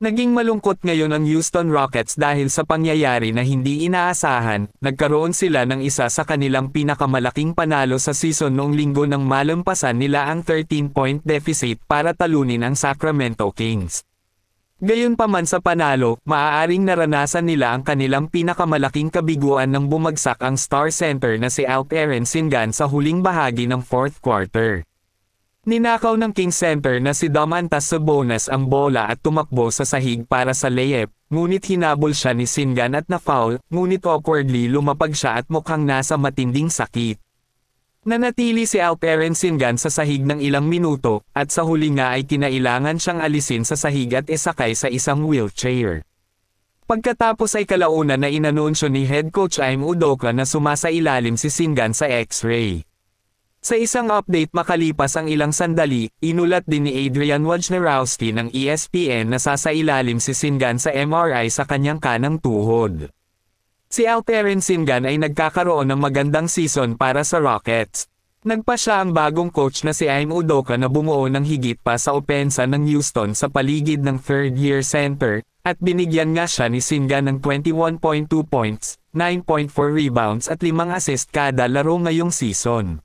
Naging malungkot ngayon ang Houston Rockets dahil sa pangyayari na hindi inaasahan, nagkaroon sila ng isa sa kanilang pinakamalaking panalo sa season noong linggo nang malampasan nila ang 13-point deficit para talunin ang Sacramento Kings. Gayunpaman sa panalo, maaaring naranasan nila ang kanilang pinakamalaking kabiguan nang bumagsak ang star center na si Alperen Sengun sa huling bahagi ng fourth quarter. Ninakaw ng Kings center na si Domantas Sabonis ang bola at tumakbo sa sahig para sa layup, ngunit hinabol siya ni Sengun at na-foul, ngunit awkwardly lumapag siya at mukhang nasa matinding sakit. Nanatili si Alperen Sengun sa sahig ng ilang minuto, at sa huli nga ay kinailangan siyang alisin sa sahig at isakay sa isang wheelchair. Pagkatapos ay kalaunan na inanunsyo ni head coach Ime Udoka na sumasailalim si Sengun sa X-ray. Sa isang update makalipas ang ilang sandali, inulat din ni Adrian Wojnarowski ng ESPN na sasailalim si Sengun sa MRI sa kanyang kanang tuhod. Si Alperen Sengun ay nagkakaroon ng magandang season para sa Rockets. Nagpa siya ang bagong coach na si Ime Udoka na bumuo ng higit pa sa opensa ng Houston sa paligid ng third-year center, at binigyan nga siya ni Sengun ng 21.2 points, 9.4 rebounds at 5 assist kada laro ngayong season.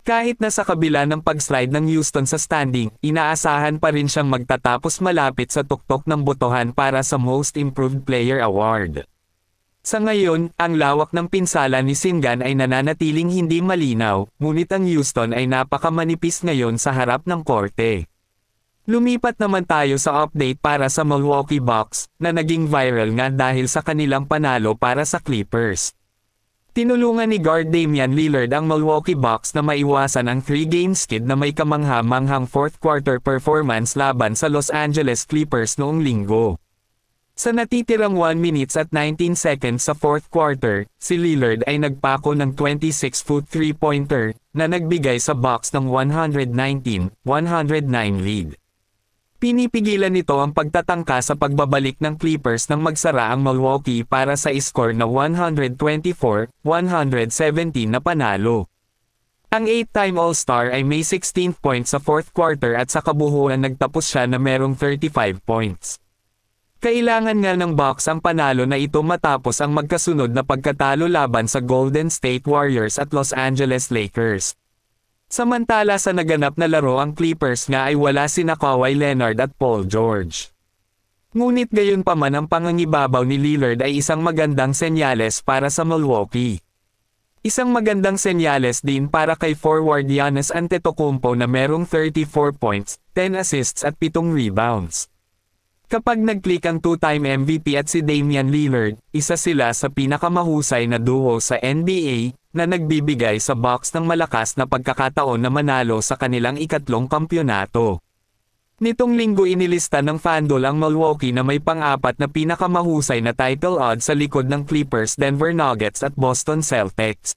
Kahit na sa kabila ng pag-slide ng Houston sa standing, inaasahan pa rin siyang magtatapos malapit sa tuktok ng botohan para sa Most Improved Player Award. Sa ngayon, ang lawak ng pinsala ni Sengun ay nananatiling hindi malinaw, ngunit ang Houston ay napakamanipis ngayon sa harap ng korte. Lumipat naman tayo sa update para sa Milwaukee Bucks, na naging viral nga dahil sa kanilang panalo para sa Clippers. Tinulungan ni guard Damian Lillard ang Milwaukee Bucks na maiwasan ang 3-game skid na may kamangha-manghang fourth quarter performance laban sa Los Angeles Clippers noong linggo. Sa natitirang 1 minutes at 19 seconds sa fourth quarter, si Lillard ay nagpako ng 26-foot 3-pointer na nagbigay sa Bucks ng 119-109 lead. Pinipigilan nito ang pagtatangka sa pagbabalik ng Clippers nang magsara ang Milwaukee para sa score na 124-117 na panalo. Ang 8-time All-Star ay may 16 points sa fourth quarter at sa kabuuan nagtapos siya na merong 35 points. Kailangan nga ng Bucks ang panalo na ito matapos ang magkasunod na pagkatalo laban sa Golden State Warriors at Los Angeles Lakers. Samantala sa naganap na laro ang Clippers nga ay wala sina Kawhi Leonard at Paul George. Ngunit gayunpaman ang pangangibabaw ni Lillard ay isang magandang senyales para sa Milwaukee. Isang magandang senyales din para kay forward Giannis Antetokounmpo na merong 34 points, 10 assists at 7 rebounds. Kapag nag-click ang two-time MVP at si Damian Lillard, isa sila sa pinakamahusay na duo sa NBA, na nagbibigay sa Bucks ng malakas na pagkakataon na manalo sa kanilang ikatlong kampyonato. Nitong linggo inilista ng FanDuel ang Milwaukee na may pang-apat na pinakamahusay na title odds sa likod ng Clippers, Denver Nuggets at Boston Celtics.